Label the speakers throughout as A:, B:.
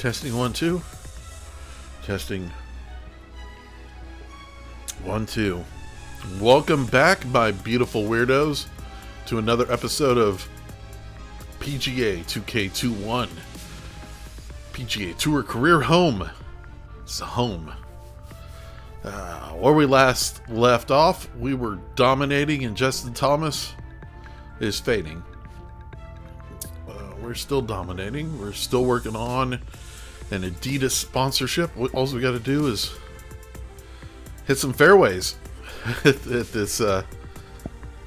A: Testing 1 2. Testing 1 2. Welcome back, my beautiful weirdos, to another episode of PGA 2K21. PGA Tour Career Home. It's a home. Where we last left off, we were dominating, and Justin Thomas is fading. We're still dominating. We're still working on an Adidas sponsorship. All we got to do is hit some fairways at this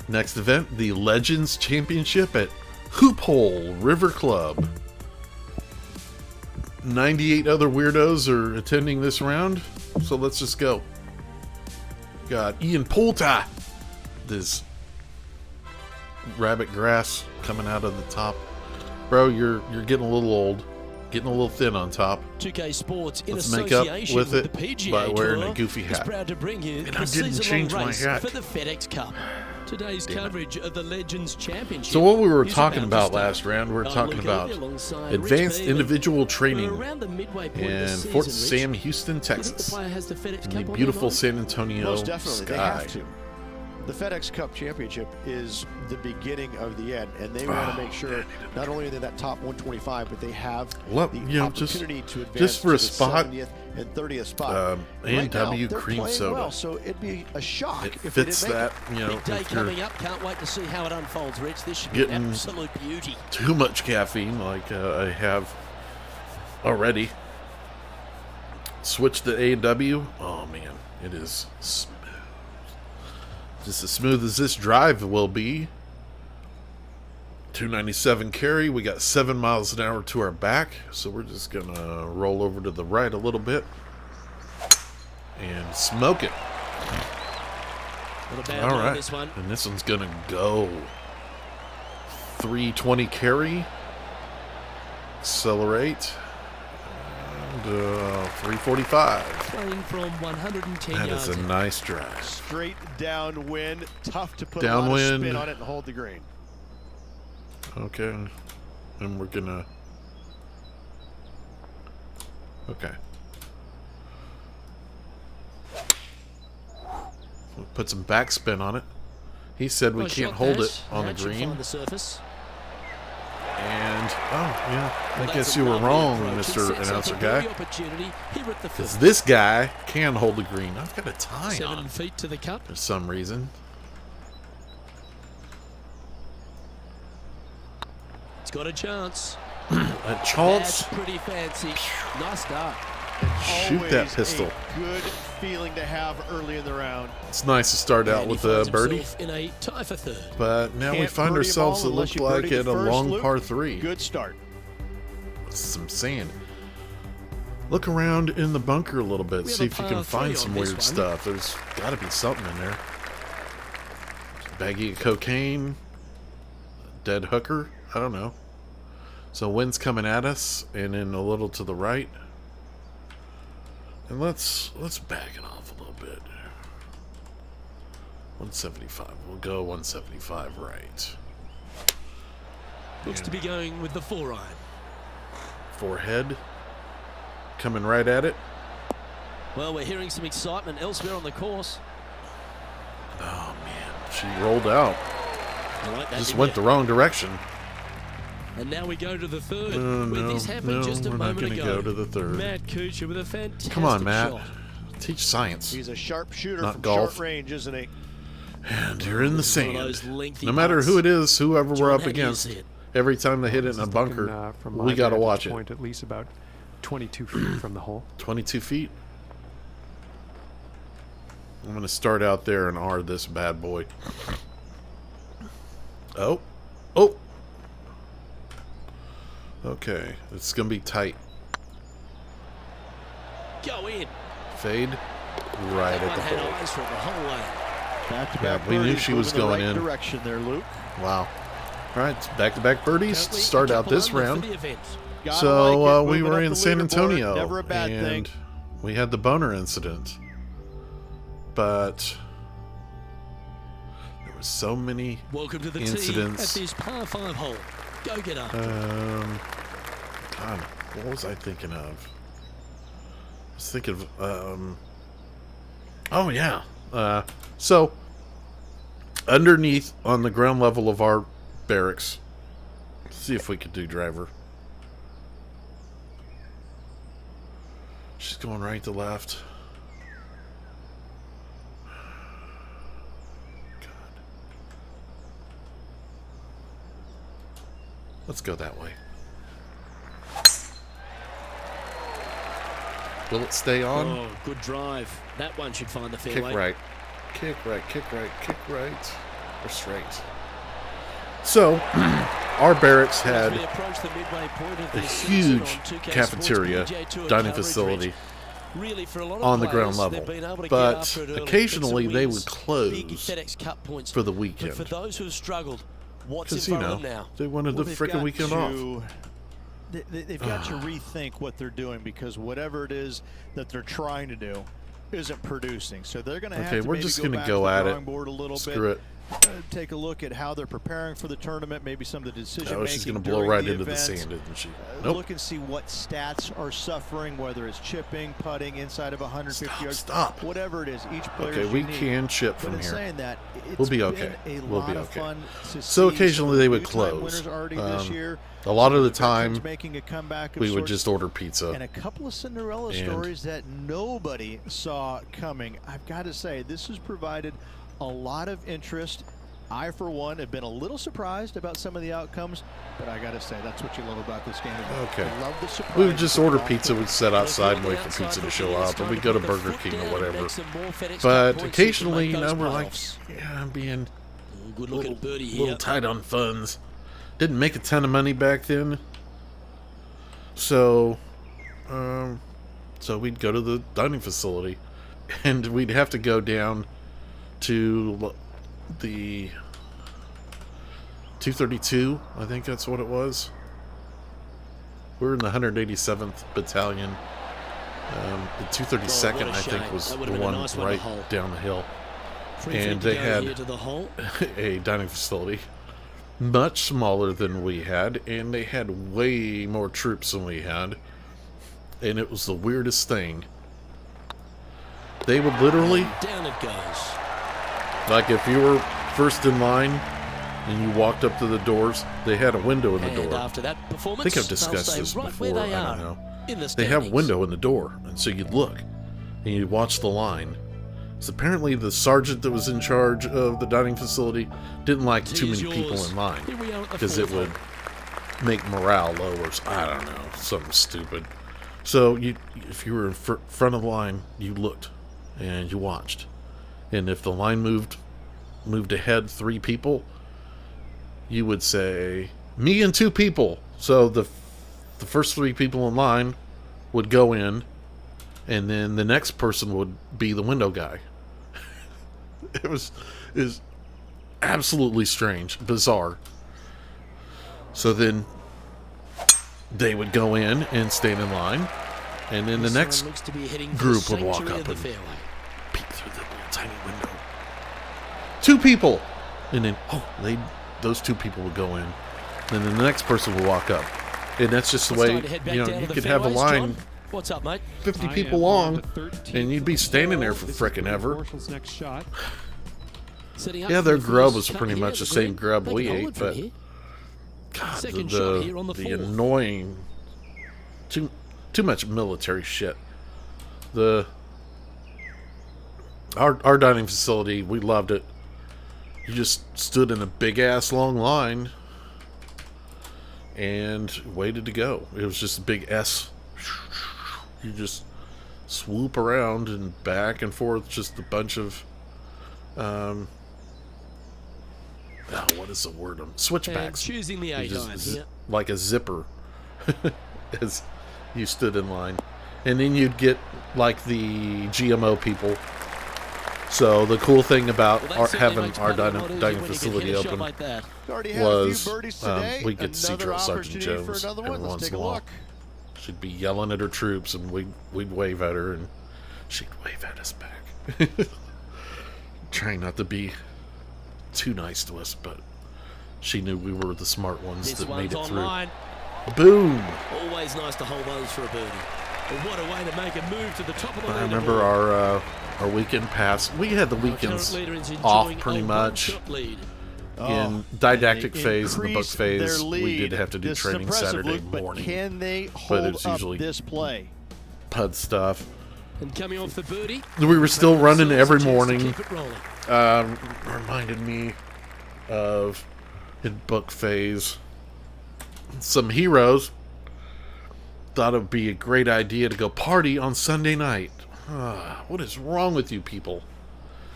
A: next event, the Legends Championship at Hoophole River Club. 98 other weirdos are attending this round, so let's just go. Got Ian Poulter, this rabbit grass coming out of the top. Bro, you're getting a little old, getting a little thin on top.
B: 2K Sports in
A: Let's make up with it
B: the PGA
A: by wearing
B: Tour
A: a goofy hat.
B: is proud to bring you
A: And
B: the
A: I didn't change my hat
B: for the FedEx Cup. Today's coverage of the Legends Championship.
A: So what we were
B: is
A: talking about
B: to start.
A: last round, we were talking
B: Luke
A: about
B: Elvey alongside
A: advanced
B: Rich
A: individual
B: Beeman.
A: training
B: We're around the midway point of the
A: in
B: season,
A: Fort
B: Rich.
A: Sam Houston,
B: Do you think
A: Texas,
B: the player has the FedEx
A: in
B: Cup
A: the
B: on
A: beautiful
B: their
A: San Antonio
C: Most definitely, they
A: sky.
C: have to. The FedEx Cup Championship is the beginning of the end, and they want to make sure not only are they that top 125, but they have the opportunity to advance
A: just for
C: to
A: a
C: the
A: spot,
C: 70th and 30th spot.
A: A&W
C: they're
A: cream
C: playing
A: soda.
C: well, so it'd be a shock
A: It
C: if they
A: fits
C: didn't make
A: that, you know,
B: Big day
A: if you're
B: coming up. Can't wait to see how it unfolds, Rich. This should be an
A: getting
B: absolute beauty.
A: too much caffeine like I have already. Switch to A&W. Oh man, it is smooth. Just as smooth as this drive will be. 297 carry. We got 7 miles an hour to our back, so we're just gonna roll over to the right a little bit and smoke it.
B: Not a bad
A: All
B: line,
A: right,
B: this one.
A: and this one's gonna go 320 carry. Accelerate. And 345.
B: Playing from 110
A: That
B: yards.
A: is a nice drive.
C: straight downwind. Tough to put a lot of
A: Downwind.
C: spin on it and hold the green.
A: Okay. And we're gonna... Okay. We'll put some backspin on it. He said we
B: Nice
A: can't
B: shot,
A: hold
B: Pat.
A: it on the
B: That should
A: green.
B: find the surface.
A: And, oh, yeah. I
B: Well,
A: guess
B: that's a
A: you were
B: lovely
A: wrong,
B: approach. It
A: Mr.
B: sets up
A: Announcer
B: a
A: Guy.
B: big opportunity here at the
A: Because
B: fifth.
A: this guy can hold the green. I've got a tie
B: 7
A: on
B: feet to the cup.
A: for some reason.
B: It's got a chance.
A: A chance.
B: That's pretty fancy. Nice start.
A: Shoot that
C: Always
A: pistol.
C: a good feeling to have early in the round.
A: It's nice to start out
B: And he
A: with a
B: finds
A: birdie.
B: himself in a tie for third.
A: But now we
C: Can't
A: find
C: birdie 'em
A: ourselves,
C: all
A: it
C: unless
A: looked
C: you
A: like,
C: birdie
A: at
C: the
A: a
C: first,
A: long
C: Luke.
A: par 3.
C: Good start.
A: With some sand. Look around in the bunker a little bit.
B: We have
A: See
B: a
A: if you
B: par
A: can find
B: 3
A: some
B: on this
A: weird
B: one.
A: stuff. There's got to be something in there. Baggie of cocaine. Dead hooker. I don't know. So wind's coming at us, and then a little to the right. And let's back it off a little bit. 175. We'll go 175 right.
B: Looks to be going with the 4-iron.
A: Forehead. Coming right at it.
B: Well, we're hearing some excitement elsewhere on the course.
A: Oh man, she rolled out.
B: I like that,
A: Just
B: didn't
A: went the
B: you?
A: wrong direction.
B: And now we go to the third.
A: No,
B: where this happened just a
A: we're not
B: moment
A: going to
B: ago.
A: go to the third.
B: Matt Kuchar with a fantastic
A: Come on, Matt.
B: shot.
A: Teach science.
C: He's a sharp shooter
A: Not
C: from
A: golf.
C: short range, isn't he?
A: And you're in the
B: One of
A: sand.
B: those lengthy
A: No matter
B: putts.
A: who it is, whoever
B: John,
A: we're up
B: how do you
A: against,
B: see it?
A: every time they hit it in a
D: This is
A: bunker,
D: looking, from
A: we
D: my
A: got to
D: vantage
A: watch it.
D: point, at least about 22 feet from the hole.
A: 22 feet. I'm going to start out there and R this bad boy. Oh. Oh. Okay. It's going to be tight.
B: Go in.
A: Fade. Right
B: That
A: at
B: one
A: the
B: had
A: hole.
B: eyes for it the whole way.
C: Back-to-back
A: Yeah, we knew
C: birdies
A: she was
C: moving
A: going
C: the right
A: in.
C: direction there, Luke.
A: Wow. All right. Back-to-back birdies to
B: Currently
A: start
B: a
A: out this
B: couple under
A: round.
B: for the event.
C: Gotta
A: So
C: like it,
A: we
C: moving
A: were
C: up
A: in
C: the
A: San
C: leaderboard,
A: Antonio,
C: Never a bad
A: and
C: thing.
A: we had the boner incident. But there were so many
B: Welcome to the
A: incidents.
B: tee at this par 5 hole. Go get up.
A: God, What was I thinking of? I was thinking of, oh yeah. So, underneath, on the ground level of our barracks, let's see if we could do driver. She's going right to left. God. Let's go that way. Will it stay on?
B: Oh, good drive. That one should find the fairway.
A: Kick right. Kick right, kick right, kick right. Or straight. So, our barracks had a huge cafeteria, dining facility on the ground level. But occasionally they would close for the weekend.
B: For those who have struggled,
A: because, you know, they wanted the frickin' weekend off.
C: They've got to rethink what they're doing, because whatever it is that they're trying to do isn't producing. So they're going to have to
A: we're just going to go at it.
C: Board a little
A: Screw
C: bit.
A: it.
C: Take a look at how they're preparing for the tournament, maybe some of the decision making.
A: Oh, she's going to blow right into the sand, isn't she? Nope.
C: Look and see what stats are suffering, whether it's chipping, putting inside of 150 yards.
A: Stop.
C: Whatever it is, each player.
A: Okay, we can chip from here.
C: Saying that,
A: we'll be okay.
C: We'll be okay.
A: So occasionally they would close. A lot of the time, we would just order pizza.
C: And a couple of Cinderella stories that nobody saw coming. I've got to say, this has provided a lot of interest. I, for one, have been a little surprised about some of the outcomes, but I got to say, that's what you love about this game.
A: Okay.
C: I love the surprise.
A: We would just order pizza. We'd sit outside and wait for pizza to show up, or we'd go to Burger King or whatever. But occasionally, you know, we're like, yeah, I'm being a little tight on funds. Didn't make a ton of money back then. So we'd go to the dining facility, and we'd have to go down to the 232, I think that's what it was. We were in the 187th Battalion. The 232nd, I think, was the one right down the hill. And they had a dining facility much smaller than we had, and they had way more troops than we had. And it was the weirdest thing. They would literally,
B: down it goes.
A: Like if you were first in line and you walked up to the doors, they had a window in the door.
B: After that
A: I think I've discussed this before, I don't know. They have a window in the door, and so you'd look and you'd watch the line. So apparently the sergeant that was in charge of the dining facility didn't like too many people in line, because it would make morale low, or I don't know, something stupid. So if you were in front of the line, you looked and you watched. And if the line moved ahead 3 people, you would say, me and 2 people. So the first 3 people in line would go in, and then the next person would be the window guy. It was absolutely strange, bizarre. So then they would go in and stand in line, and then the next group would walk up and peek through the tiny window. 2 people, and then those 2 people would go in, and then the next person would walk up, and that's just the way. You know, you could have a line.
B: What's up, mate?
A: 50 people long, and you'd be standing there for frickin' ever. Yeah, their grub was pretty much the same grub we ate, but God, the annoying, too much military shit. Our dining facility, we loved it. You just stood in a big ass long line and waited to go. It was just a big S. You just swoop around and back and forth, just a bunch of what is the word? Switchbacks.
B: Choosing the 8 iron.
A: Like a zipper as you stood in line. And then you'd get like the GMO people. So the cool thing about having our dining facility open was we get to see Drill Sergeant Jones every once in a while. She'd be yelling at her troops, and we'd wave at her, and she'd wave at us back. Trying not to be too nice to us, but she knew we were the smart ones that made it through. Boom.
B: Always nice to hold those for a birdie. But what a way to make a move to the top of the leaderboard.
A: I remember our weekend pass. We had the weekends off pretty much. In didactic phase and the book phase, we did have to do training Saturday morning.
C: But can they
A: But
C: hold
A: it was
C: up
A: usually
C: this play?
A: PUD stuff.
B: And coming off the birdie,
A: We were still running every morning.
B: keep it rolling.
A: Reminded me of in book phase. Some heroes thought it would be a great idea to go party on Sunday night. What is wrong with you people?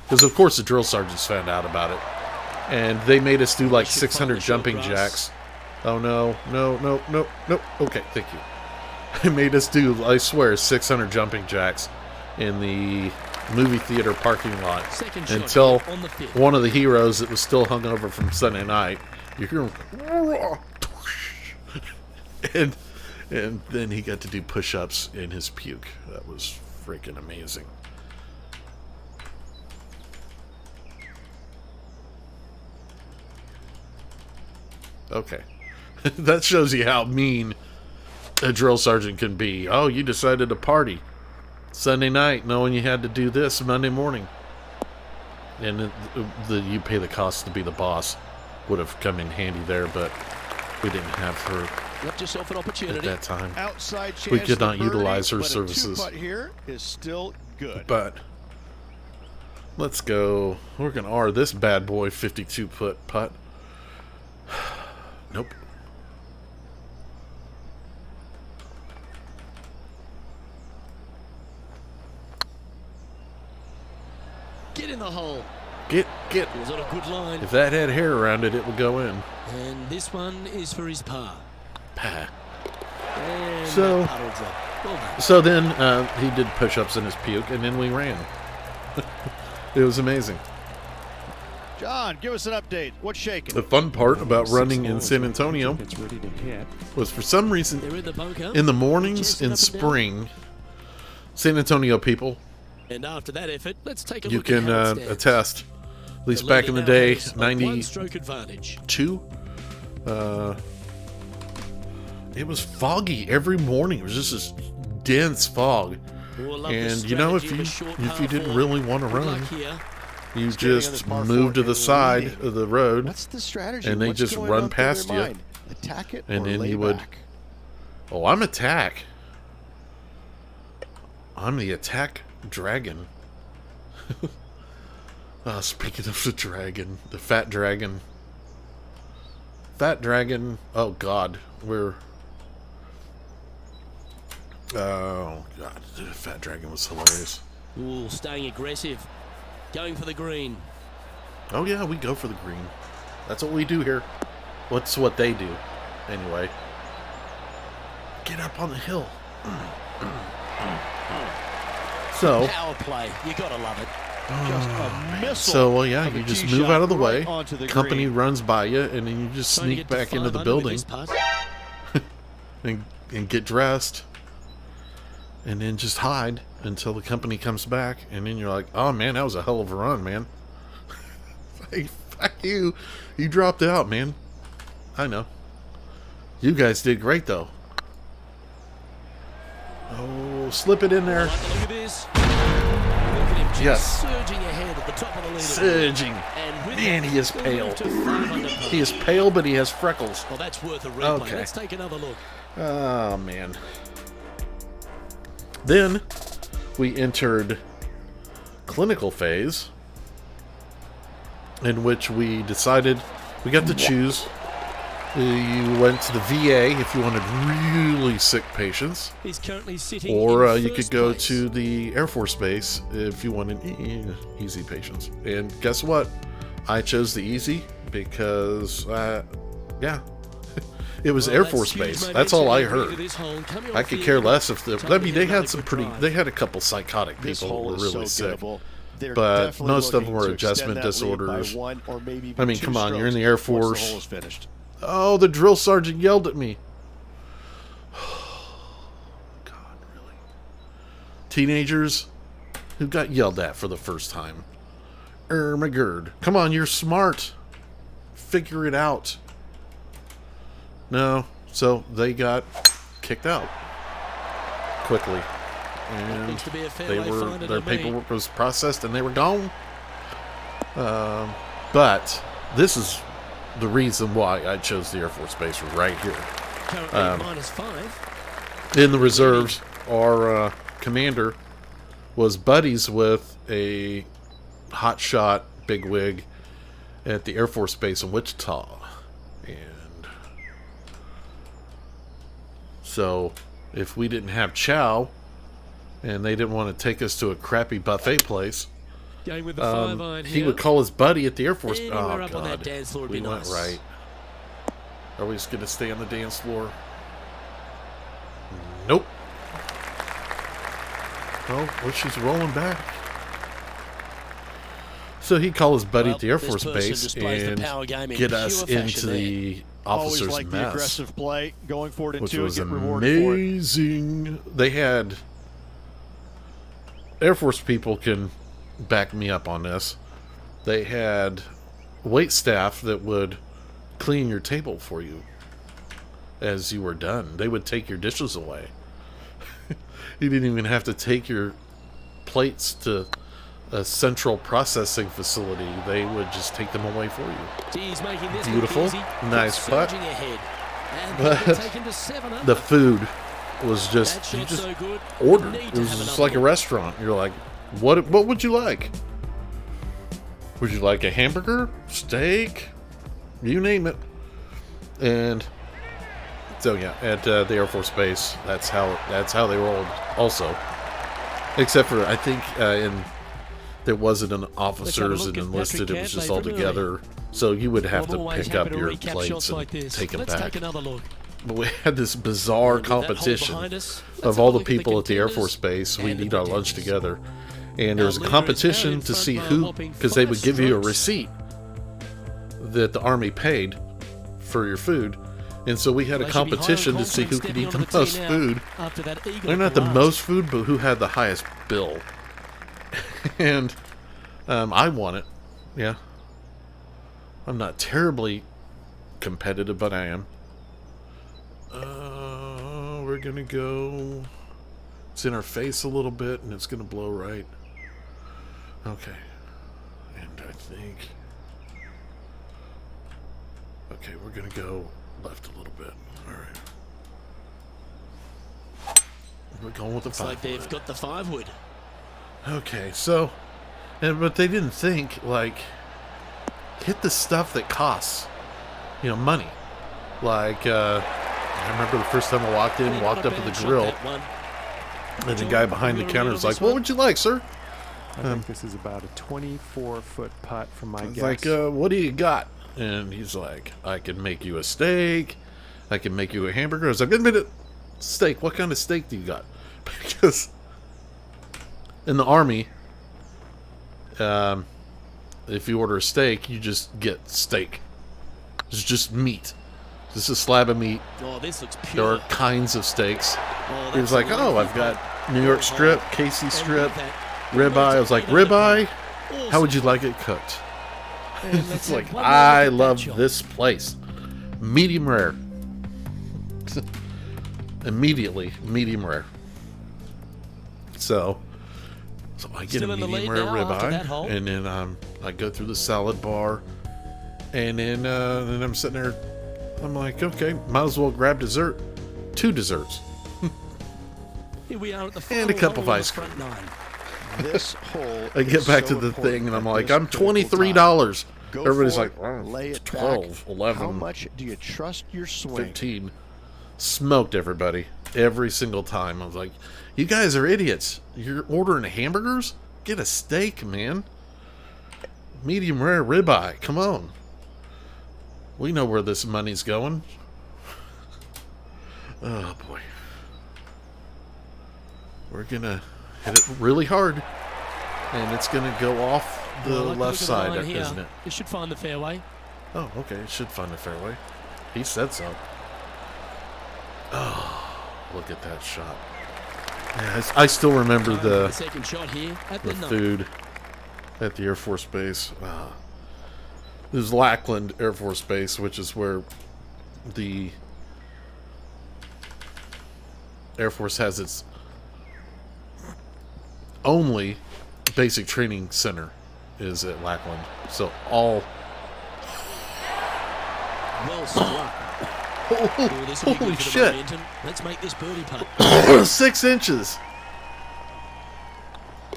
A: Because of course the drill sergeants found out about it. And they made us do like 600 jumping jacks. Oh no, no, no, no, no. Okay, thank you. They made us do, I swear, 600 jumping jacks in the movie theater parking lot until one of the heroes that was still hungover from Sunday night, you hear him, and then he got to do push-ups in his puke. That was freaking amazing. Okay. That shows you how mean a drill sergeant can be. Oh, you decided to party Sunday night knowing you had to do this Monday morning. And you pay the cost to be the boss would have come in handy there, but we didn't have her
B: Left yourself an opportunity
A: at that time.
C: Outside chance
A: We could not
C: for birdie,
A: utilize her
C: but
A: services.
C: A 2-putt here is still good.
A: But let's go. We're going to R this bad boy 52-foot putt. Nope.
B: Get in the hole.
A: Get.
B: It was on a good line.
A: If that had hair around it, it would go in.
B: And this one is for his par.
A: Pah.
B: And
A: So-
B: that puddle drop. Well done.
A: So then he did push-ups in his puke, and then we ran. It was amazing.
C: John, give us an update. What's shaking?
A: The fun part about running in San Antonio
D: It's ready to hit.
A: was for some reason
B: They're in the bunker.
A: in the mornings
B: Just
A: in
B: up and down.
A: spring, San Antonio people,
B: And after that effort, let's take a
A: you
B: look
A: can
B: at how it stands.
A: attest, at least
B: The
A: back
B: leader
A: in the
B: now
A: day,
B: has a
A: 92,
B: one-stroke advantage.
A: it was foggy every morning. It was just this dense fog.
B: Oh, I love the
A: And you know, if
B: strategy
A: you
B: of a short
A: if you
B: par
A: didn't
B: four.
A: really want to
B: Good
A: run,
B: luck here.
A: you
C: Standing on this
A: just
C: par
A: move to
C: four
A: the
C: and
A: side
C: leading.
A: of the road,
C: What's the strategy?
A: and they
C: What's
A: just
C: going
A: run
C: on through
A: past
C: their
A: you.
C: mind? Attack it
A: And
C: or
A: then
C: lay
A: you would-
C: back?
A: Oh, I'm attack. I'm the attack dragon. Speaking of the dragon, the fat dragon. Fat dragon. Oh God, we're. Oh God, the fat dragon was hilarious.
B: Ooh, staying aggressive. Going for the green.
A: Oh yeah, we go for the green. That's what we do here. What's what they do, anyway. Get up on the hill. So.
B: Power play. You gotta love it.
C: Just a missile.
A: So, well, yeah,
C: of a
A: you just
C: tee
A: move
C: shot
A: out of the
C: right
A: way.
C: onto the
A: Company
C: green.
A: runs by you, and then you just
B: Trying to
A: sneak
B: get to
A: back into the
B: 500 with
A: building
B: this putt.
A: and get dressed, and then just hide until the company comes back, and then you're like, "Oh man, that was a hell of a run, man." Hey, fuck you! You dropped out, man. I know. You guys did great though. Oh, slip it in there.
B: Look at this. Look at him just
A: Yes.
B: surging ahead at the top of the leaderboard.
A: Surging.
B: And with
A: Man,
B: it,
A: he is
B: we'll
A: pale.
B: move to 500 par.
A: He is pale, but he has freckles.
B: Well, that's worth a replay.
A: Okay.
B: Let's take another look.
A: Oh, man. Then we entered clinical phase, in which we decided we got to choose. You went to the VA if you wanted really sick patients,
B: He's currently sitting
A: or
B: in
A: you could
B: first
A: go
B: place.
A: to the Air Force Base if you wanted easy patients. And guess what? I chose the easy because, yeah, it was
B: Well,
A: Air
B: that's
A: Force
B: huge
A: Base. That's all I
B: momentum
A: heard.
B: into this hole. Coming
A: I
B: off
A: could
B: the
A: care
B: end,
A: less if
B: time
A: I
B: to
A: mean,
B: get
A: they
B: another
A: had some
B: good
A: pretty.
B: drive.
A: They had a couple psychotic
C: This
A: people who
C: hole
A: were
C: is
A: really
C: so
A: sick.
C: gettable. They're
A: But
C: definitely
A: most of them
C: looking
A: were
C: to extend
A: adjustment
C: that lead by
A: disorders.
C: one or maybe even
A: I mean,
C: two
A: come on, you're in the
C: strokes
A: Air
C: once
A: Force.
C: The hole is finished.
A: Oh, the drill sergeant yelled at me. God, really? Teenagers who got yelled at for the first time. McGurd. Come on, you're smart. Figure it out. No, So they got kicked out quickly. And
B: Looks to be a fair
A: they
B: way
A: were
B: finder
A: their
B: to me.
A: paperwork was processed and they were gone. But this is the reason why I chose the Air Force Base right here.
B: Currently -5.
A: In the reserves, our commander was buddies with a hotshot bigwig at the Air Force Base in Wichita. And so if we didn't have chow and they didn't want to take us to a crappy buffet place,
B: Going with the 5-iron
A: he
B: here.
A: would call his buddy at the Air Force.
B: Anywhere
A: Oh,
B: up on that
A: God.
B: dance floor would
A: We
B: be
A: went
B: nice.
A: right. Are we just going to stay on the dance floor? Nope. Oh, well, she's rolling back. So he'd call his buddy
B: Well,
A: at the Air
B: this
A: Force
B: person
A: Base
B: displays the
A: and
B: power game in
A: get us
B: pure
A: into
B: fashion
A: the
C: Always
A: officer's
C: like the
A: mess,
C: aggressive play, going for it in
A: which
C: two
A: was
C: and get rewarded for it.
A: amazing. They had Air Force people can back me up on this. They had wait staff that would clean your table for you as you were done. They would take your dishes away. You didn't even have to take your plates to a central processing facility. They would just take them away for you.
B: He's making this look
A: Beautiful.
B: easy.
A: Nice
B: It's
A: putt.
B: surging ahead. And
A: But
B: they're taken to 7 under.
A: The food was
B: That
A: just, you
B: shot's
A: just
B: so good.
A: ordered.
B: Need
A: It
B: to
A: was
B: have
A: just
B: another
A: like a
B: one.
A: restaurant. You're like, what would you like? Would you like a hamburger, steak, you name it? And so yeah, at the Air Force Base, that's how they rolled. Also, except for I think there wasn't an officers
B: look
A: and
B: at
A: enlisted.
B: Patrick
A: It was just
B: Cantlay
A: all
B: from
A: together. So you would have
B: I'm
A: to
B: always
A: pick
B: happy
A: up
B: to
A: your
B: recap
A: plates
B: shots
A: and
B: like this.
A: take them
B: Let's
A: back.
B: take another look.
A: But we had this bizarre
B: With that hole
A: competition
B: behind us, let's
A: of
B: have a
A: all the
B: look at the
A: people at the Air
B: contenders
A: Force Base. We'd
B: and the
A: eat our lunch
B: pretenders.
A: together. And there was a
B: Our leader is
A: competition
B: now in
A: to
B: front
A: see
B: by a
A: who,
B: whopping
A: because they
B: 5
A: would give you a
B: strokes.
A: receipt that the Army paid for your food. And so we had a
B: They should be higher
A: competition to
B: in
A: see who
B: confidence
A: could
B: stepping
A: eat the
B: onto the
A: most
B: tee now
A: food.
B: after that eagle
A: They're not the
B: blast.
A: most food, but who had the highest bill. And I won it. Yeah. I'm not terribly competitive, but I am. We're going to go... It's in our face a little bit, and it's going to blow right. Okay. And I think... Okay, we're going to go left a little bit. All right. We're going with the
B: Looks
A: 5
B: like they've got the 5-wood.
A: Okay, so... But they didn't think, like... Hit the stuff that costs, money. Like, I remember the first time I walked up to the grill, and the guy behind the counter was like, "What would you like, sir?"
D: I think this is about a 24-foot putt from my
A: I was
D: guess.
A: like, "What do you got?" And he's like, "I can make you a steak. I can make you a hamburger." I was like, "Wait a minute, steak? What kind of steak do you got?" Because in the Army, if you order a steak, you just get steak. It's just meat. Just a slab of meat.
B: Oh, this looks
A: There
B: pure.
A: are kinds of steaks.
B: Oh,
A: He was
B: that's
A: like,
B: a
A: "Oh,
B: lovely
A: I've got
B: putt.
A: New York strip, KC strip, ribeye." I was like, "Ribeye? How would you like it cooked?" It's like, "I love this place. Medium rare." Immediately, medium rare. So I get
B: Still
A: a
B: in the
A: medium
B: lead
A: rare
B: now after that hole.
A: ribeye, and then I go through the salad bar, and then I'm sitting there. I'm like, okay, might as well grab dessert. 2 desserts.
B: Here we are at the
A: And a
B: final
A: cup of
B: hole on
A: ice
B: the front 9.
C: This hole.
A: I get
C: is
A: back
C: so
A: to the
C: important
A: thing, and I'm
C: at
A: like,
C: this
A: I'm
C: critical
A: $23.
C: time. Go
A: Everybody's
C: for
A: like,
C: it,
A: "Oh,
C: lay
A: it's
C: it
A: 12,
C: back.
A: 11,
C: How much do you trust your swing?
A: 15. Smoked everybody every single time. I was like, you guys are idiots. You're ordering hamburgers? Get a steak, man. Medium rare ribeye. Come on. We know where this money's going. Oh, boy. We're going to hit it really hard. And it's going to go off the
B: Well, like,
A: left
B: look at the
A: side,
B: line here.
A: isn't it?
B: It should find the fairway.
A: Oh, okay. It should find a fairway. He said so. Oh, look at that shot. Yeah, I still remember
B: Time for
A: the
B: second shot here at the 9.
A: food at the Air Force Base. This is Lackland Air Force Base, which is where the Air Force has its only basic training center is at Lackland. So all...
B: Well struck. Oh, this will be
A: Holy
B: good for the
A: shit.
B: momentum. Let's make this birdie putt.
A: 6 inches.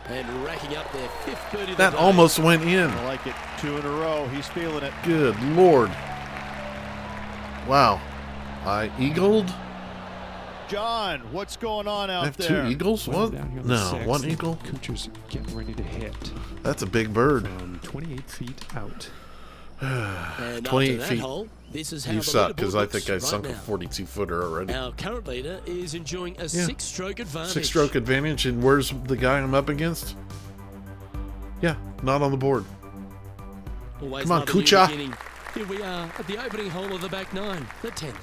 B: And racking up their 5th birdie of the
A: That
B: day.
A: almost went in.
C: I like it. 2 in a row. He's feeling it.
A: Good Lord. Wow. I eagled.
C: John, what's going on
A: I
C: out
A: have
C: there?
A: 2 eagles?
D: Well,
A: What?
D: down here on the
A: No,
D: sixth,
A: 1 eagle.
D: Kuchar's getting ready to hit
A: That's a big bird.
D: from 28 feet out.
B: And
A: 28
B: after that
A: feet.
B: hole, this is how
A: You
B: the
A: suck because
B: leaderboard
A: I think I
B: looks
A: sunk
B: right
A: a
B: now.
A: 42-footer already.
B: Our current leader is enjoying a 6-stroke advantage.
A: 6-stroke advantage, and where's the guy I'm up against? Yeah, not on the board.
B: Always
A: Come on,
B: another new
A: Kucha.
B: beginning. Here we are at the opening hole of the back 9, the 10th.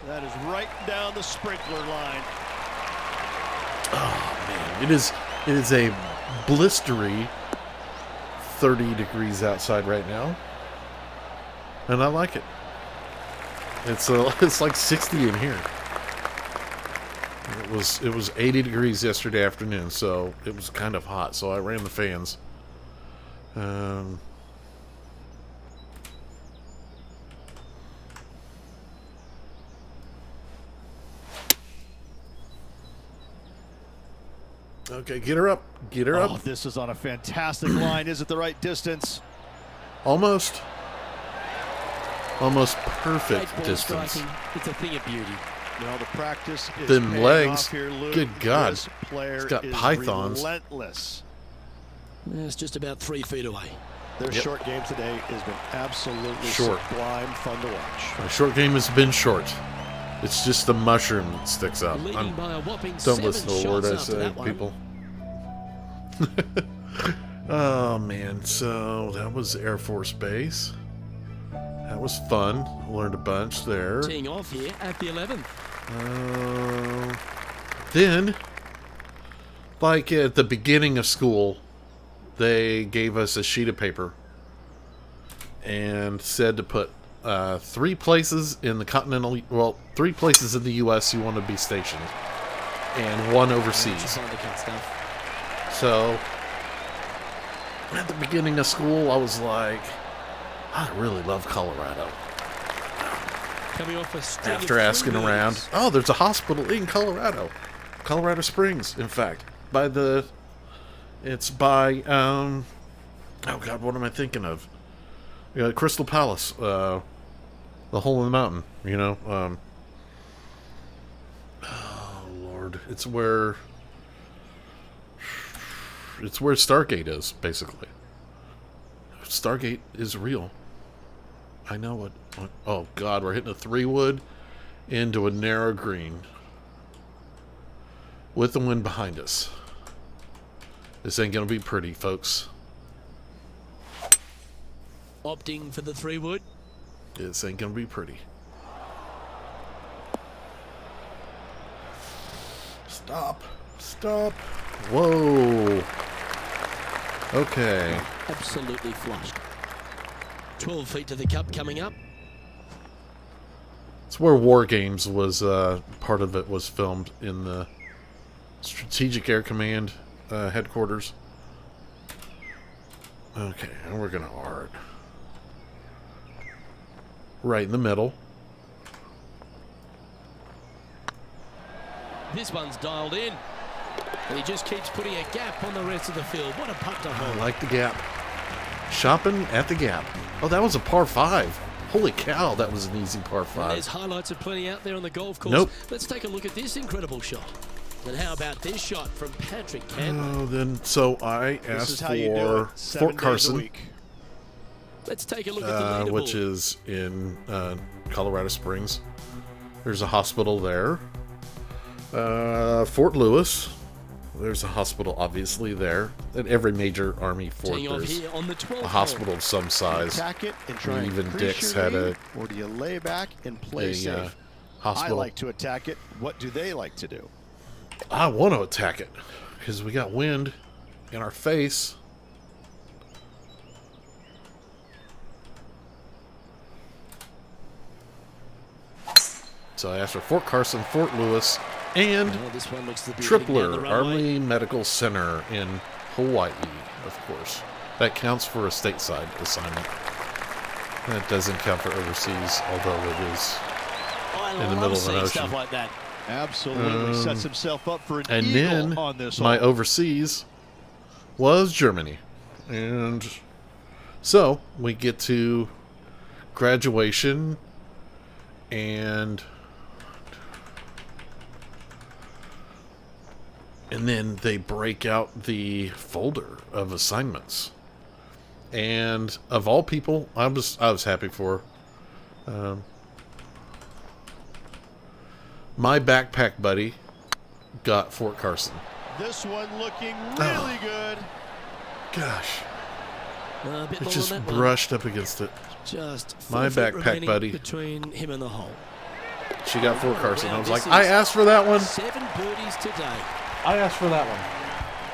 C: That is right down the sprinkler line.
A: Man, it is a blistery 30 degrees outside right now, and I like it. It's like 60 in here. It was 80 degrees yesterday afternoon, so it was kind of hot. So I ran the fans. Okay, get her up. Get her
C: Oh,
A: up.
C: this is on a fantastic line. Is it the right distance?
A: Almost. Almost
B: Great
A: perfect
B: ball
A: distance.
B: striking. It's a thing of beauty.
C: No, the practice is
A: Them
C: paying
A: legs.
C: off here, Luke.
A: Good God.
C: This player
A: He's got
C: is
A: pythons.
C: relentless.
B: It's just about 3 feet away.
C: Their short game today has been absolutely
A: Short.
C: sublime fun to watch.
A: My short game has been short. It's just the mushroom that sticks out.
B: Leading by a whopping
A: Don't
B: 7
A: listen to a word
B: shots
A: I
B: after
A: say,
B: that one.
A: people. Oh, man. So that was Air Force Base. That was fun. Learned a bunch there.
B: Teeing off here at the 11th.
A: Then, like at the beginning of school, they gave us a sheet of paper and said to put 3 places in the continental, well, 3 places in the U.S. you want to be stationed, and 1 overseas.
B: Just on the cut stuff.
A: So, at the beginning of school, I was like, I really love Colorado.
B: Coming off a string
A: After
B: of
A: asking
B: 3
A: around,
B: wins.
A: oh, there's a hospital in Colorado. Colorado Springs, in fact. It's by, oh God, what am I thinking of? Crystal Palace, the hole in the mountain, you know? Oh, Lord. It's where Stargate is, basically. Stargate is real. I know what oh, God, we're hitting a 3-wood into a narrow green with the wind behind us. This ain't gonna be pretty, folks.
B: Opting for the 3-wood.
A: This ain't gonna be pretty. Stop. Stop. Whoa. Okay.
B: Absolutely flushed. 12 feet to the cup coming up.
A: It's where War Games was, part of it was filmed in the Strategic Air Command headquarters. Okay, and we're gonna art. Right in the middle.
B: This one's dialed in. And he just keeps putting a gap on the rest of the field. What a putt to
A: I
B: hold.
A: like the gap. Shopping at the gap. Oh, that was a par 5. Holy cow, that was an easy par
B: And there's
A: 5.
B: highlights of plenty out there on the golf course.
A: Nope.
B: Let's take a look at this incredible shot. And how about this shot from Patrick Cantley?
A: Oh, then, so I
C: This is
A: asked
C: how you do
A: for
C: it. 7
A: Fort
C: days a
A: Carson,
C: week.
B: Let's take a look at the leaderboard.
A: which is in Colorado Springs. There's a hospital there. Fort Lewis. There's a hospital, obviously, there. At every major Army fort,
B: Teeing off
A: there's
B: here on the 12th
A: a hospital of some
C: Do you
A: size.
C: attack it and try and
A: Even
C: increase
A: Dick's
C: your
A: had
C: lead,
A: a-
C: or do you lay back and play
A: A
C: safe? I
A: hospital.
C: like to attack it. What do they like to do?
A: I want to attack it because we got wind in our face. So I asked for Fort Carson, Fort Lewis, and
B: Oh, this one looks to be heading down the
A: Tripler
B: runway.
A: Army Medical Center in Hawaii, of course. That counts for a stateside assignment. That doesn't count for overseas, although it is
B: I
A: in the
B: love
A: middle of an
B: seeing
A: ocean.
B: stuff like that.
C: Absolutely sets himself up for an
A: And
C: eagle
A: then
C: on this
A: my
C: hole.
A: overseas was Germany. And so we get to graduation, and then they break out the folder of assignments. And of all people, I was happy for my backpack buddy got Fort Carson.
C: This one looking really good.
A: Gosh,
B: A bit
A: it
B: more
A: just
B: on that one.
A: brushed up against it.
B: Just
A: My
B: 4 feet
A: backpack
B: remaining
A: buddy.
B: between him and the hole.
A: She got Fort Carson. I was
B: This
A: like, I
B: is
A: asked for that one.
B: 7 birdies today.
A: I asked for that one.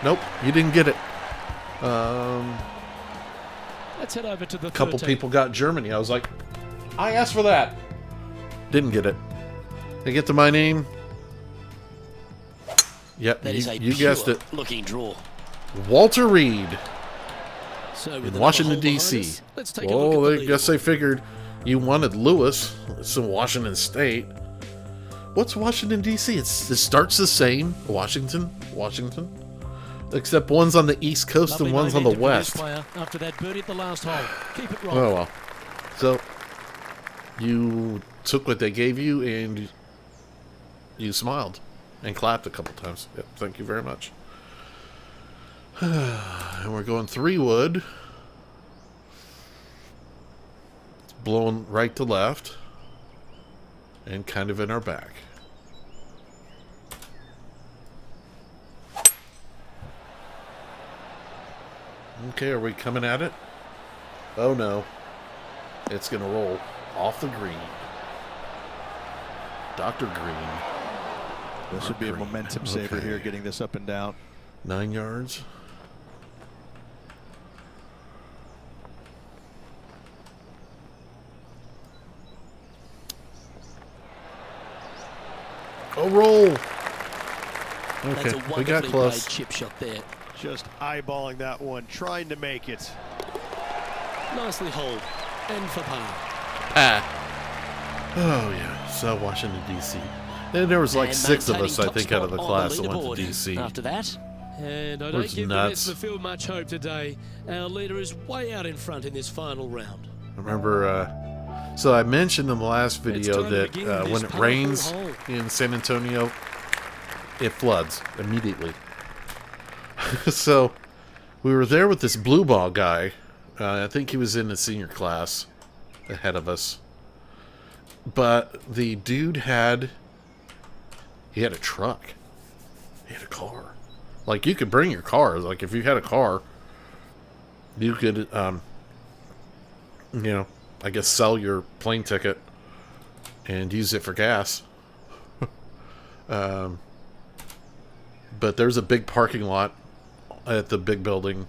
A: Nope, you didn't get it.
B: Let's head over to the
A: A couple
B: 13th.
A: people got Germany. I was like, I asked for that. Didn't get it. They get to my name. Yep,
B: That is a
A: you guessed
B: pure
A: it.
B: looking draw.
A: Walter Reed
B: So with
A: in
B: another
A: Washington,
B: hole behind
A: D.C.
B: us, let's take a
A: Well,
B: look at
A: I
B: the
A: guess they
B: leaderboard.
A: figured you wanted Lewis. It's in Washington State. What's Washington, D.C.? It starts the same. Washington. Except one's on the East Coast
B: Lovely
A: and one's on the
B: momentum for this
A: West.
B: player after that birdie at the last hole. Keep it rolling.
A: Oh, well. So, you took what they gave you and you smiled and clapped a couple times. Yep, thank you very much. And we're going 3-wood. It's blowing right to left and kind of in our back. Okay, are we coming at it? Oh no. It's going to roll off the green. Dr. Green.
C: This would be a
A: Green.
C: momentum saver
A: Okay.
C: here, getting this up and down.
A: 9 yards. Oh, roll.
B: That's
A: Okay,
B: a
A: we got
B: wonderfully played
A: close.
B: chip shot there.
C: Just eyeballing that one, trying to make it.
B: Nicely holed. And for par.
A: Ah. Oh, yeah. So, Washington, D.C. And there was like
B: And
A: 6 of
B: maintaining
A: us, I
B: top
A: think, out of the
B: spot on
A: class that went to
B: leaderboard.
A: D.C.
B: After that, and I don't
A: Was
B: give
A: nuts.
B: the rest of the field much hope today. Our leader is way out in front in this final round.
A: Remember, so I mentioned in the last video
B: time to
A: that
B: begin this
A: when it
B: powerful
A: rains
B: hole.
A: in San Antonio, it floods immediately. So we were there with this blue ball guy. I think he was in the senior class ahead of us. But the dude had a truck. He had a car. Like, you could bring your car. Like, if you had a car, you could, I guess sell your plane ticket and use it for gas. But there's a big parking lot at the big building,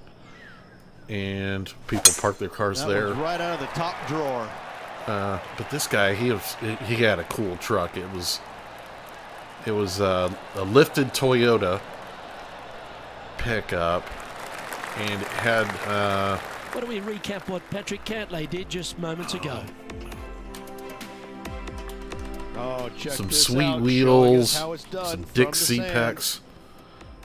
A: and people park their cars
C: That
A: there.
C: was right out of the top drawer.
A: But this guy, he had a cool truck. It was a lifted Toyota pickup, and it had
B: Why don't we recap what Patrick Cantlay did just moments ago?
C: Oh, check
A: some
C: this
A: sweet
C: out, showing us
A: wheels,
C: how it's done
A: some
C: from
A: Dick
C: the
A: seat
C: sand.
A: packs,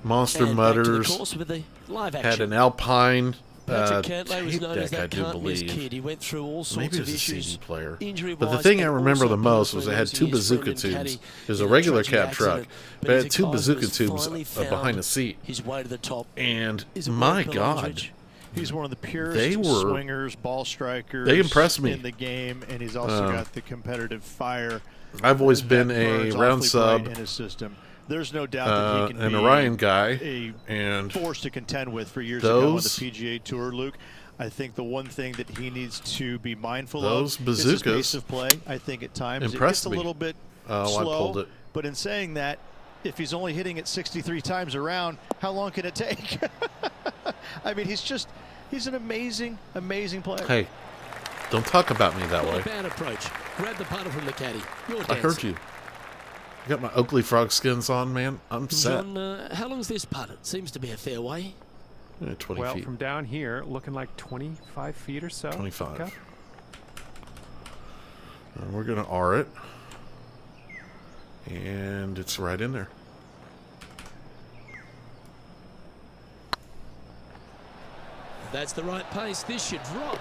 A: Monster
B: And back to the
A: Mutters,
B: course with the live
A: had
B: action.
A: an Alpine
B: Patrick Cantlay was
A: tape
B: known as
A: deck, I
B: that
A: do
B: can't-miss
A: believe.
B: kid. He went through all sorts
A: Maybe it
B: of
A: was a
B: issues,
A: CD player.
B: injury-wise,
A: But the thing I
B: and
A: remember
B: also
A: the most was it
B: personally
A: had two
B: losing his friend
A: bazooka
B: and
A: tubes.
B: caddy
A: It was a
B: in
A: regular
B: tragic
A: cab truck,
B: accident.
A: but it
B: he's
A: had
B: a
A: two
B: guy who
A: bazooka
B: has
A: tubes
B: finally
A: behind
B: found
A: the seat.
B: his way to the top.
A: And
B: Is it
A: my
B: worth Bill
A: God,
B: Aldridge?
C: He's one of the purest
A: They were-
C: swingers, ball strikers
A: they impressed me.
C: in the game, and he's also got the competitive fire.
A: I've always
C: that
A: been a
C: burns
A: round
C: awfully
A: sub
C: bright in his system. There's no doubt that he can
A: an
C: be
A: Orion guy,
C: a
A: and
C: force to contend with for years to come on the
A: those-
C: PGA Tour, Luke. I think the one thing that he needs to be mindful
A: Those
C: of is his
A: bazookas
C: pace of play. I think at times it
A: impressed
C: gets a
A: me.
C: little bit
A: Oh, I
C: slow.
A: pulled it.
C: But in saying that, if he's only hitting it 63 times around, how long can it take? I mean, he's an amazing, amazing player.
A: hey, don't talk about me that
B: Not
A: way.
B: a bad approach. Grab the putter from the caddy. Your
A: I
B: dance.
A: heard you. I got my Oakley frog skins on, man. I'm set.
B: John, how long's this putt? It seems to be a fair way.
A: 20
D: Well,
A: feet.
D: from down here, looking like 25 feet or so.
A: 25.
D: Okay.
A: And we're going to R it. And it's right in there.
B: That's the right pace. This should drop.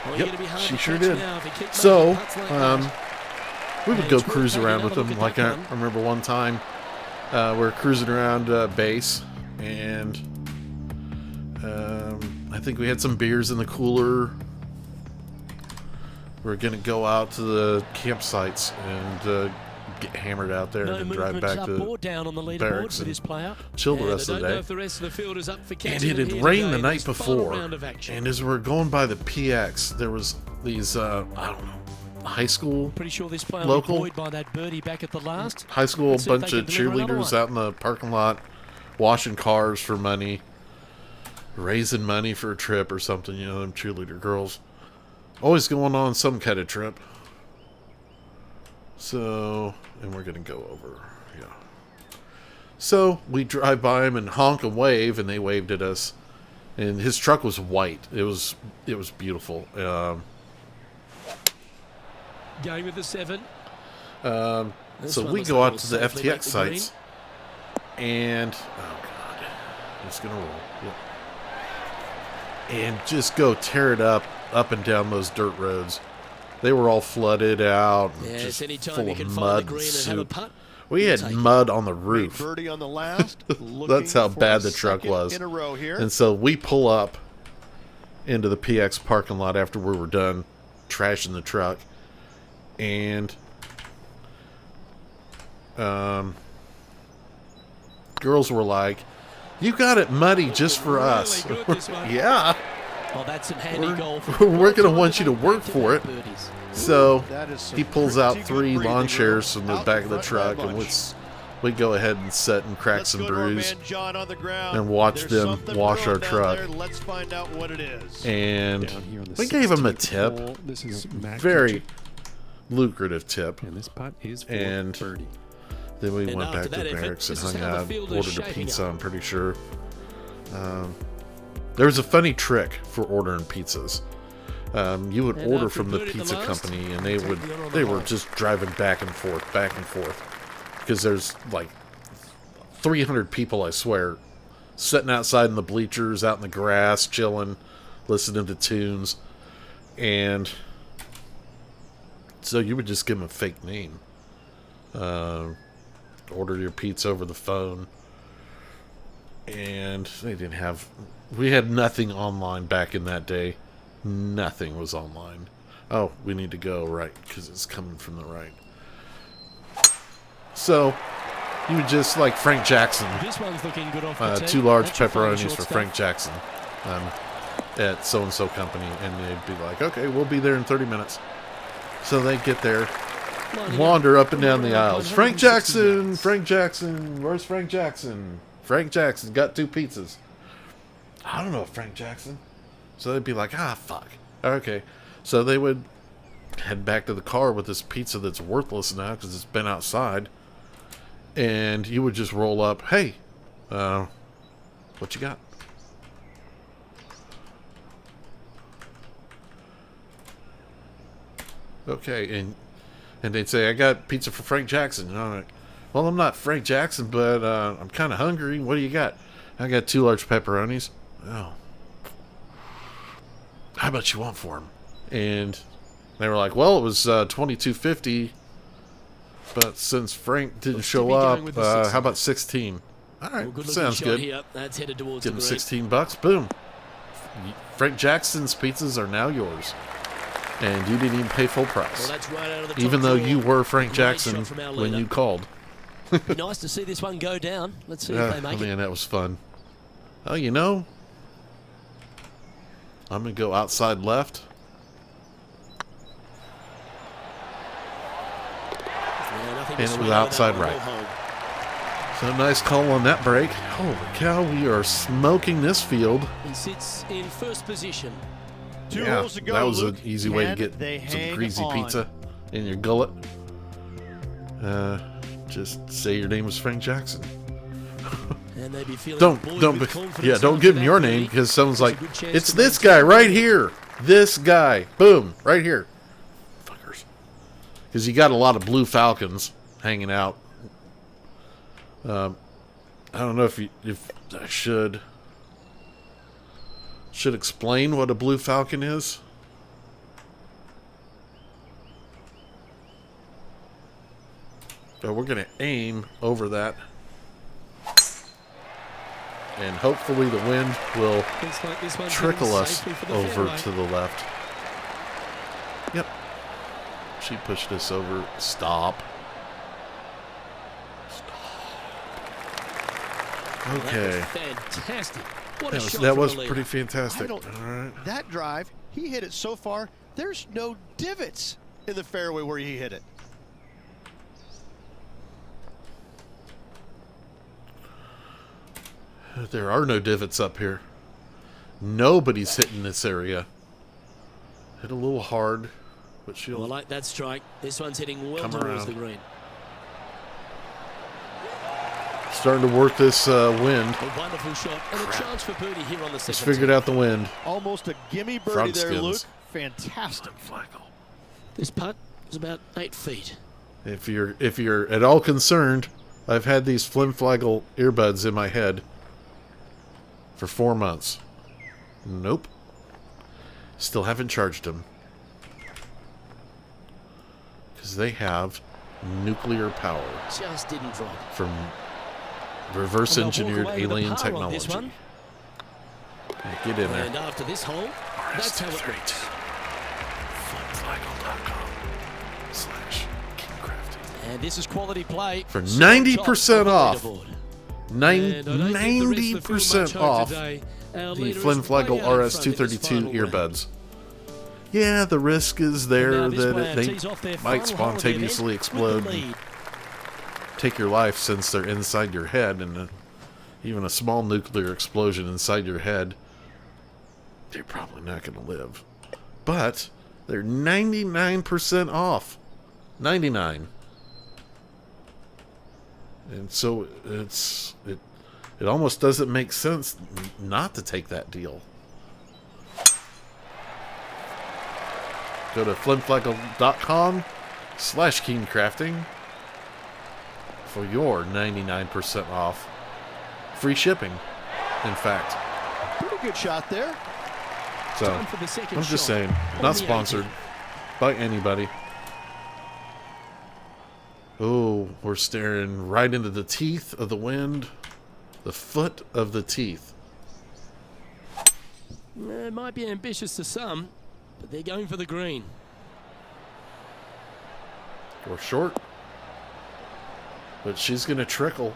B: Well,
A: Yep,
B: you're gonna be hard
A: she
B: to
A: sure
B: catch
A: did.
B: now if he keeps
A: So,
B: making putts like that.
A: we would
B: And
A: go
B: it's worth
A: cruise
B: taking
A: around with
B: another
A: them.
B: look
A: Like
B: at
A: I
B: that one.
A: remember one time, we're cruising around base, and I think we had some beers in the cooler. We're gonna go out to the campsites and get hammered out there,
B: No
A: and then drive
B: movements
A: back
B: up
A: to
B: or down on the leaderboard
A: barracks
B: for
A: and
B: this player.
A: chill the
B: And
A: rest
B: I
A: of the
B: don't know
A: day.
B: if the rest of the field is up for
A: And
B: catching
A: it
B: it
A: had
B: here
A: rained the
B: today.
A: night
B: This final
A: before,
B: round of action.
A: and as we're going by the PX, there was these I don't know, high school
B: Pretty sure this player
A: local-
B: will be buoyed by that birdie back at the last.
A: high school
B: Let's see if
A: bunch
B: they
A: of
B: can deliver another
A: cheerleaders
B: one.
A: out in the parking lot washing cars for money, raising money for a trip or something. You know, them cheerleader girls always going on some kind of trip. So, and we're gonna go over, yeah. So we drive by him and honk and wave, and they waved at us. And his truck was white. It was beautiful.
B: Going with the 7. This
A: So
B: one
A: we
B: looks
A: go
B: like
A: out to
B: it'll
A: the
B: safely make
A: FTX
B: the green.
A: sites, and oh god, it's gonna roll. Yep. And just go tear it up and down those dirt roads. They were all flooded out, and
B: Yes,
A: just
B: anytime
A: full
B: you
A: of
B: can find the
A: mud and
B: green and have a
A: soup.
B: putt.
A: We had
B: take it.
A: mud on the roof.
C: Birdie on the last.
A: That's how
C: looking for
A: bad
C: a
A: the truck
C: second
A: was.
C: in a row here.
A: And so we pull up into the PX parking lot after we were done trashing the truck, and girls were like, "You got it muddy just for us."
B: Really good, this one.
A: Yeah.
B: Oh, that's some handy golf.
A: We're going to want you to work for it.
B: Birdies.
A: So
C: That is some
A: he pulls out
C: pretty good
A: 3
C: breathing
A: lawn
C: room
A: chairs from the
C: out
A: back of the
C: front
A: truck,
C: by
A: and
C: bunch.
A: we go ahead and sit and crack
C: Let's
A: some
C: go to our
A: brews.
C: man John on the ground.
A: and watch
C: There's
A: them
C: something
A: wash
C: brewing
A: our
C: down
A: truck.
C: there. Let's find out what it is.
A: And
D: Down here on the
A: we gave him a
D: 16th
A: tip.
D: hole, this is Matt
A: Very
D: Kitchen,
A: lucrative tip.
D: and this putt is for
A: And
D: birdie.
A: then we
B: And
A: went
B: after
A: back to
B: that effort,
A: barracks and
B: this is
A: hung
B: how the
A: out,
B: field is
A: ordered a
B: shaping
A: pizza,
B: up.
A: I'm pretty sure. There was a funny trick for ordering pizzas. You would
B: And
A: order
B: after
A: from the
B: birdie at the
A: pizza
B: last,
A: company, and
B: take the honor on the
A: they were
B: hole.
A: just driving back and forth, because there's like 300 people, I swear, sitting outside in the bleachers, out in the grass, chilling, listening to tunes, and so you would just give them a fake name. Order your pizza over the phone, and they didn't have. We had nothing online back in that day. Nothing was online. Oh, we need to go right because it's coming from the right. So you would just like Frank Jackson.
B: This one's looking good off the tee.
A: 2 large
B: That's your final
A: pepperonis
B: short
A: for
B: stuff.
A: Frank Jackson at so-and-so company, and they'd be like, okay, we'll be there in 30 minutes. So they get there,
B: Lining
A: wander up and down the
B: around
A: aisles. Frank
B: 160
A: Jackson,
B: yards.
A: Frank Jackson, where's Frank Jackson? Frank Jackson got 2 pizzas. I don't know Frank Jackson. So they'd be like, fuck. Okay. So they would head back to the car with this pizza that's worthless now because it's been outside. And you would just roll up, hey, what you got? Okay, and they'd say, I got pizza for Frank Jackson. And I'm like, well, I'm not Frank Jackson, but I'm kind of hungry. What do you got? I got 2 large pepperonis. Oh. How much you want for them? And they were like, well, it was $22.50, but since Frank didn't
B: Looks to
A: show
B: be going
A: up,
B: with the 16.
A: how about 16? All right,
B: Well, good-looking
A: sounds
B: shot
A: good.
B: Here. That's headed towards
A: Give
B: the
A: him
B: green.
A: $16. Boom. Frank Jackson's pizzas are now yours, and you didn't even pay full
B: Well,
A: price,
B: that's right out of the top
A: even though
B: drawer.
A: you were Frank
B: Great
A: Jackson
B: shot from our
A: when
B: leader.
A: you called.
B: Be nice to see this one go down. Let's see if they make it.
A: Man, that was fun. Oh, you know, I'm gonna go outside left.
B: Yeah, nothing to
A: And it
B: sweat
A: was
B: over that
A: outside
B: one.
A: right.
B: Well hold.
A: So nice call on that break. Holy cow, we are smoking this field.
B: He sits in first position.
C: 2
A: Yeah,
C: holes to go.
A: that was
C: Luke.
A: an easy way to
C: Can they
A: get some
C: hang
A: greasy
C: on?
A: pizza in your gullet. Just say your name is Frank Jackson.
B: And they'd be feeling
A: Don't
B: buoyed with confidence
A: yeah, don't
B: after
A: give him
B: that
A: your
B: birdie.
A: name because someone's like,
B: It's a good chance
A: it's
B: to
A: this
B: maintain
A: guy right
B: the lead.
A: here. This guy. Boom. Right here. Fuckers. Because you got a lot of blue falcons hanging out. I don't know if I should explain what a blue falcon is. So we're going to aim over that. And hopefully the wind will
B: Looks like this one's
A: trickle
B: heading
A: us
B: safely for the
A: over
B: fairway.
A: to the left. Yep. She pushed us over. Stop. Okay.
B: That was fantastic. What a shot
A: That
B: from
A: was
B: the leader.
A: pretty fantastic.
C: I
A: All
C: don't-
A: right.
C: That drive, he hit it so far, there's no divots in the fairway where he hit it.
A: There are no divots up here. Nobody's hitting this area. Hit a little hard, but
B: Well, I
A: she'll
B: like that strike. This one's hitting well
A: Come
B: towards
A: around.
B: the green.
A: starting to work this wind.
B: A wonderful shot and a chance for birdie here on the
A: Just
B: second
A: figured
B: tee.
A: out the wind.
C: Almost a gimme birdie
A: Front
C: there,
A: skins.
C: Luke. Fantastic.
B: This putt is about 8 feet.
A: If you're at all concerned, I've had these Flimflagel earbuds in my head for 4 months. Nope. Still haven't charged them. Because they have nuclear power
B: Just didn't drop.
A: from reverse
B: And they'll walk
A: engineered
B: away with a
A: alien
B: par on this
A: technology.
B: one.
A: Yeah, get in there.
B: And after this hole, that's how it works.
A: Flimflagel.com/kingcrafting.
B: And this is quality play.
A: For
B: So
A: 90%
B: top of the
A: off.
B: leaderboard. And I don't think the rest of the field
A: 90%
B: much hope
A: off
B: today. Our
A: the
B: leader is
A: Flimflagel
B: way out in front in this
A: RS232
B: final round.
A: earbuds. Yeah, the risk is there
B: And now this
A: that
B: player
A: they
B: tees off their
A: might
B: final hole of the
A: spontaneously
B: event with the
A: explode and
B: lead.
A: take your life since they're inside your head, and even a small nuclear explosion inside your head, you're probably not going to live. But they're 99% off. 99. And so it almost doesn't make sense not to take that deal. Go to flimflagel.com/keencrafting for your 99% off. Free shipping, in fact.
C: Pretty good shot there.
A: So,
B: Time for the second
A: I'm just
B: shot
A: saying,
B: on
A: not
B: the
A: sponsored
B: 18th.
A: by anybody. Oh, we're staring right into the teeth of the wind. The foot of the teeth.
B: It might be ambitious to some, but they're going for the green.
A: We're short. But she's going to trickle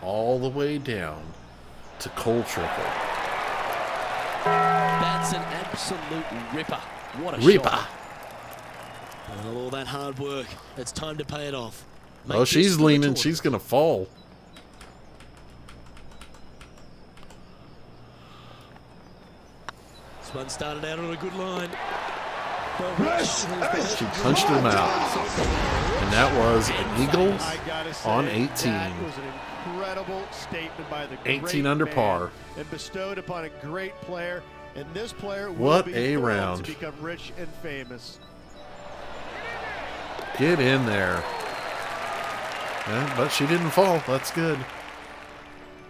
A: all the way down to cold trickle.
B: That's an absolute ripper. What a
A: Reaper.
B: shot. Well, all that hard work. It's time to pay it off. Make
A: Oh,
B: this
A: she's
B: for the
A: leaning.
B: tournament.
A: She's going to fall.
B: This one started out on a good line. But
A: She punched him out. And that was an eagle
C: I gotta say,
A: on 18.
C: That was an incredible statement by the great
A: 18 under
C: man
A: par.
C: and bestowed upon a great player. And this player
A: What
C: will be
A: a
C: thrilled
A: round.
C: to become rich and famous.
A: Get in there. Yeah, but she didn't fall. That's good.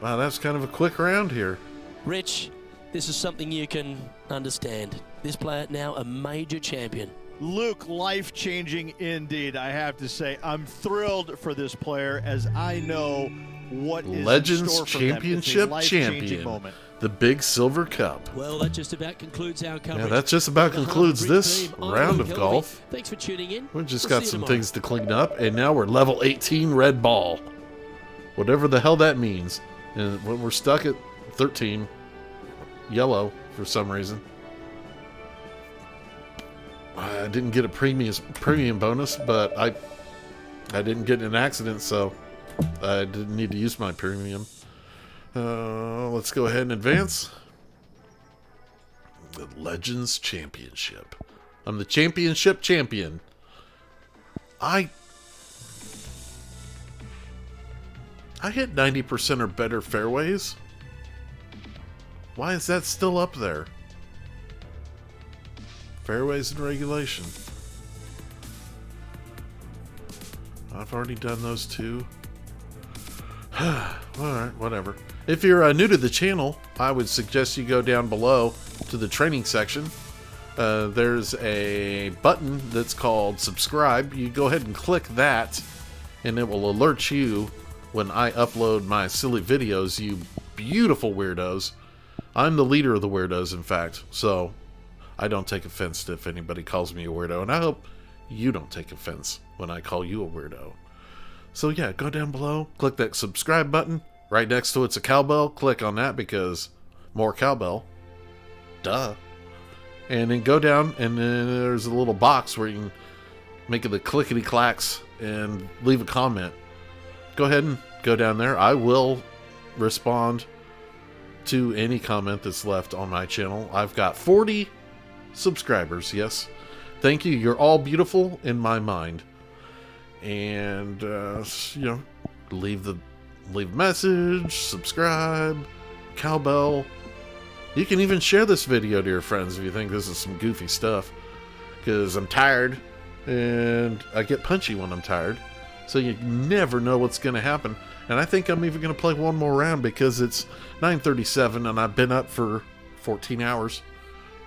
A: Wow, that's kind of a quick round here.
B: Rich, this is something you can understand. This player now a major champion.
C: Luke, life-changing indeed, I have to say. I'm thrilled for this player as I know what is in
A: Legends
C: store for them. It's a
A: Championship
C: life-changing
A: champion.
C: moment.
A: The big silver cup.
B: Well, that just about concludes our coverage.
A: Yeah, that just about
B: The
A: concludes
B: Harbour Bridge
A: this
B: team, I'm
A: round
B: Luke
A: of
B: Helvey.
A: golf.
B: Thanks for tuning in.
A: We've just
B: We'll
A: got
B: see you
A: some
B: tomorrow.
A: things to clean up, and now we're level 18 red ball. Whatever the hell that means. And when we're stuck at 13 yellow for some reason. I didn't get a premium bonus, but I didn't get in an accident, so I didn't need to use my premium. Let's go ahead and advance. The Legends Championship. I'm the championship champion. I hit 90% or better fairways. Why is that still up there? Fairways and regulation. I've already done those two. Alright, whatever. If you're new to the channel, I would suggest you go down below to the training section. There's a button that's called subscribe. You go ahead and click that, and it will alert you when I upload my silly videos, you beautiful weirdos. I'm the leader of the weirdos, in fact, so I don't take offense if anybody calls me a weirdo, and I hope you don't take offense when I call you a weirdo. So yeah, go down below, click that subscribe button. Right next to it's a cowbell. Click on that because more cowbell. Duh. And then go down, and then there's a little box where you can make it the clickety clacks and leave a comment. Go ahead and go down there. I will respond to any comment that's left on my channel. I've got 40 subscribers. Yes, thank you. You're all beautiful in my mind. And leave a message, subscribe, cowbell. You can even share this video to your friends if you think this is some goofy stuff, because I'm tired and I get punchy when I'm tired, so you never know what's going to happen. And I think I'm even going to play one more round because it's 9:37 and I've been up for 14 hours,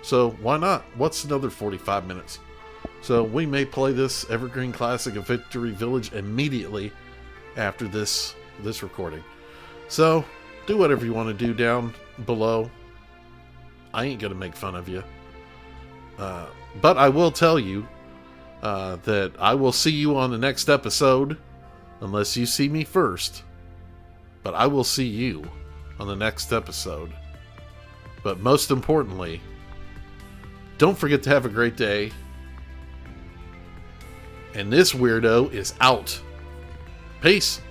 A: so why not? What's another 45 minutes? So we may play this Evergreen Classic of Victory Village immediately after this recording. So do whatever you want to do down below. I ain't gonna make fun of you, but I will tell you that I will see you on the next episode, unless you see me first. But I will see you on the next episode. But most importantly, don't forget to have a great day. And this weirdo is out. Peace.